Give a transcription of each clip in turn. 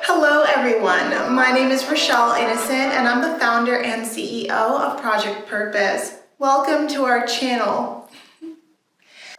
Hello everyone, my name is Rochelle Innocent and I'm the founder and CEO of Project Purpose. Welcome to our channel.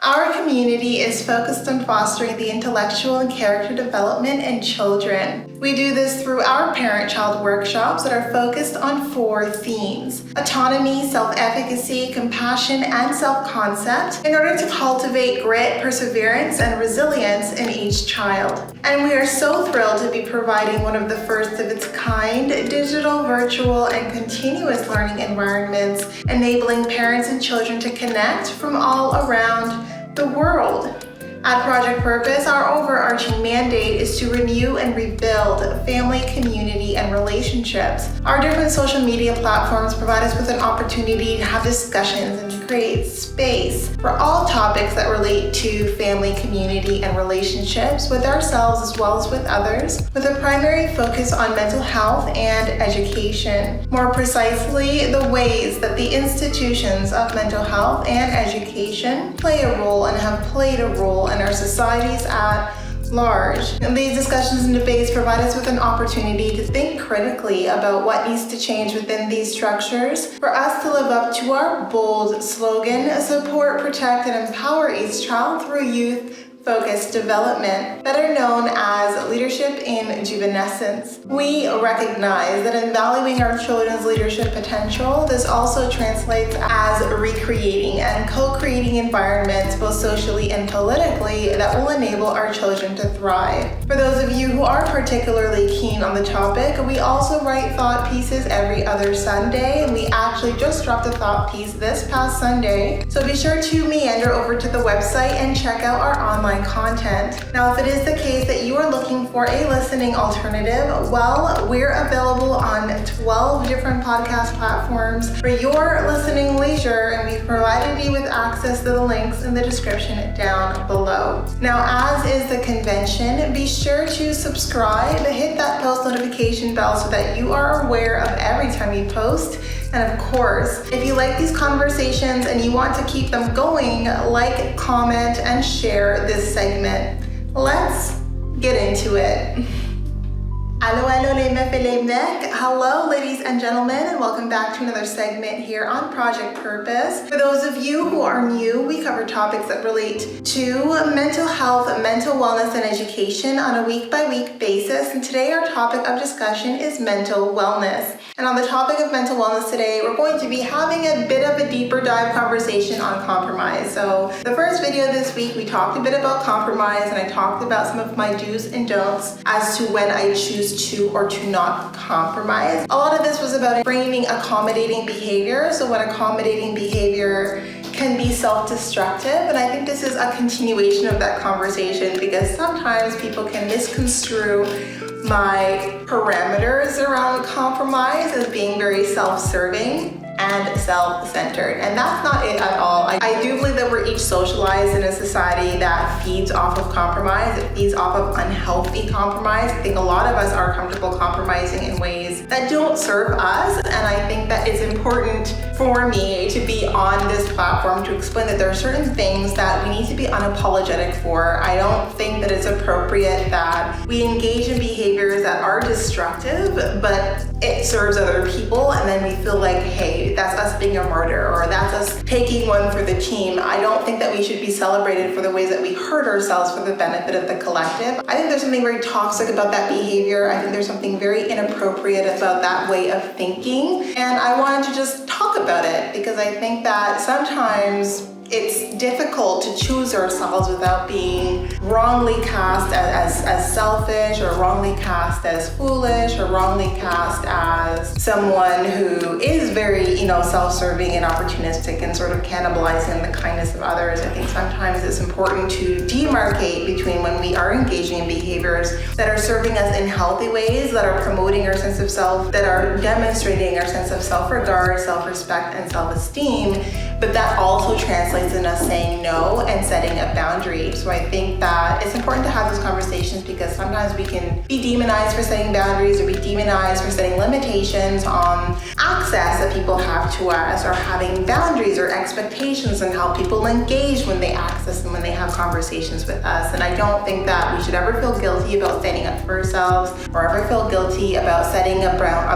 Our community is focused on fostering the intellectual and character development in children. We do this through our parent-child workshops that are focused on 4 themes: autonomy, self-efficacy, compassion, and self-concept, in order to cultivate grit, perseverance, and resilience in each child. And we are so thrilled to be providing one of the first of its kind digital, virtual, and continuous learning environments, enabling parents and children to connect from all around the world. At Project Purpose, our overarching mandate is to renew and rebuild family, community, and relationships. Our different social media platforms provide us with an opportunity to have discussions and to create space for all topics that relate to family, community, and relationships with ourselves as well as with others, with a primary focus on mental health and education. More precisely, the ways that the institutions of mental health and education play a role and have played a role in our societies at large. And these discussions and debates provide us with an opportunity to think critically about what needs to change within these structures for us to live up to our bold slogan: support, protect, and empower each child through youth-focused development, better known as leadership in juvenescence. We recognize that in valuing our children's leadership potential, this also translates as recreating and co-creating environments, both socially and politically, that will enable our children to thrive. For those of you who are particularly keen on the topic, we also write thought pieces every other Sunday, and we actually just dropped a thought piece this past Sunday, so be sure to meander over to the website and check out our online content. Now, if it is the case that you are looking for a listening alternative, well, we're available on 12 different podcast platforms for your listening leisure, and we've provided you with access to the links in the description down below. Now, as is the convention, be sure to subscribe, hit that post notification bell so that you are aware of every time we post. And of course, if you like these conversations and you want to keep them going, like, comment, and share this segment. Let's get into it. Hello, ladies and gentlemen, and welcome back to another segment here on Project Purpose. For those of you who are new, we cover topics that relate to mental health, mental wellness, and education on a week-by-week basis. And today our topic of discussion is mental wellness. And on the topic of mental wellness today, we're going to be having a bit of a deeper dive conversation on compromise. So the first video this week, we talked a bit about compromise, and I talked about some of my do's and don'ts as to when I choose to or to not compromise. A lot of this was about framing accommodating behavior. So when accommodating behavior can be self-destructive, and I think this is a continuation of that conversation because sometimes people can misconstrue my parameters around compromise as being very self-serving and self-centered, and that's not it at all. I do believe that we're each socialized in a society that feeds off of compromise. It feeds off of unhealthy compromise. I think a lot of us are comfortable compromising in ways that don't serve us, and I think that it's important for me to be on this platform to explain that there are certain things that we need to be unapologetic for. I don't think that it's appropriate that we engage in behaviors that are destructive, but it serves other people, and then we feel like, hey, that's us being a martyr, or that's us taking one for the team. I don't think that we should be celebrated for the ways that we hurt ourselves for the benefit of the collective. I think there's something very toxic about that behavior. I think there's something very inappropriate about that way of thinking, and I wanted to just talk about it because I think that sometimes it's difficult to choose ourselves without being wrongly cast as selfish, or wrongly cast as foolish, or wrongly cast as someone who is very, self-serving and opportunistic and sort of cannibalizing the kindness of others. I think sometimes it's important to demarcate between when we are engaging in behaviors that are serving us in healthy ways, that are promoting our sense of self, that are demonstrating our sense of self-regard, self-respect, and self-esteem, but that also translates in us saying no and setting a boundary. So I think that it's important to have this conversation conversations, because sometimes we can be demonized for setting boundaries or be demonized for setting limitations on access that people have to us, or having boundaries or expectations on how people engage when they access and when they have conversations with us. And I don't think that we should ever feel guilty about standing up for ourselves, or ever feel guilty about setting a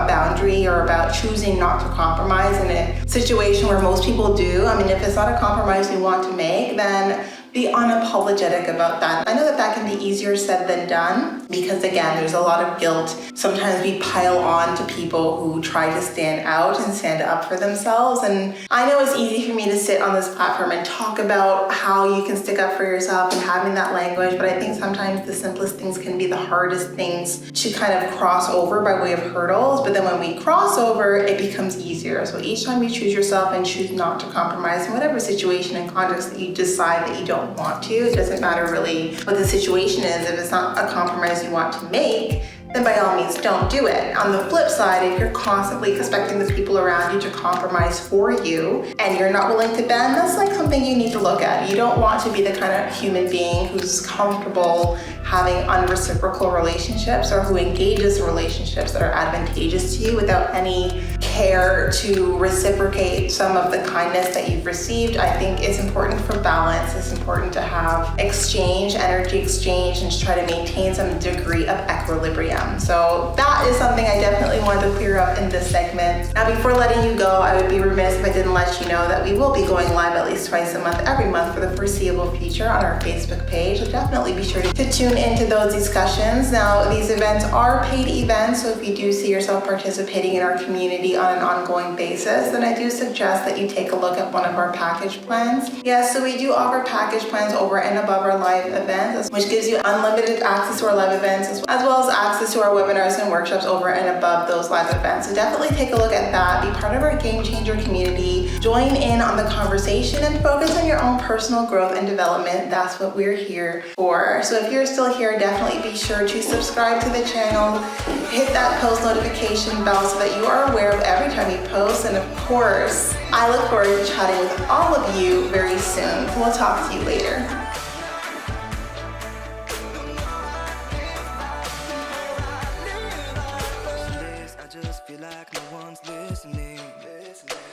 boundary or about choosing not to compromise in a situation where most people do. I mean, if it's not a compromise you want to make, then be unapologetic about that. I know that that can be easier said than done, because again, there's a lot of guilt. Sometimes we pile on to people who try to stand out and stand up for themselves. And I know it's easy for me to sit on this platform and talk about how you can stick up for yourself and having that language, but I think sometimes the simplest things can be the hardest things to kind of cross over by way of hurdles. But then when we cross over, it becomes easier. So each time you choose yourself and choose not to compromise in whatever situation and context that you decide that you don't want to, it doesn't matter really what the situation is. If it's not a compromise you want to make, then by all means don't do it. On the flip side, if you're constantly expecting the people around you to compromise for you and you're not willing to bend, that's like something you need to look at. You don't want to be the kind of human being who's comfortable having unreciprocal relationships, or who engages in relationships that are advantageous to you without any care to reciprocate some of the kindness that you've received. I think it's important for balance. It's important to have exchange, energy exchange, and to try to maintain some degree of equilibrium. So that is something I definitely wanted to clear up in this segment. Now, before letting you go, I would be remiss if I didn't let you know that we will be going live at least twice a month, every month, for the foreseeable future on our Facebook page. So definitely be sure to tune into those discussions. Now, these events are paid events, so if you do see yourself participating in our community on an ongoing basis, then I do suggest that you take a look at one of our package plans. Yes, so we do offer package plans over and above our live events, which gives you unlimited access to our live events, as well as access to our webinars and workshops over and above those live events. So definitely take a look at that. Be part of our Game Changer community. Join in on the conversation and focus on your own personal growth and development. That's what we're here for. So if you're still here, definitely be sure to subscribe to the channel, hit that post notification bell so that you are aware of every time we post. And of course, I look forward to chatting with all of you very soon. We'll talk to you later.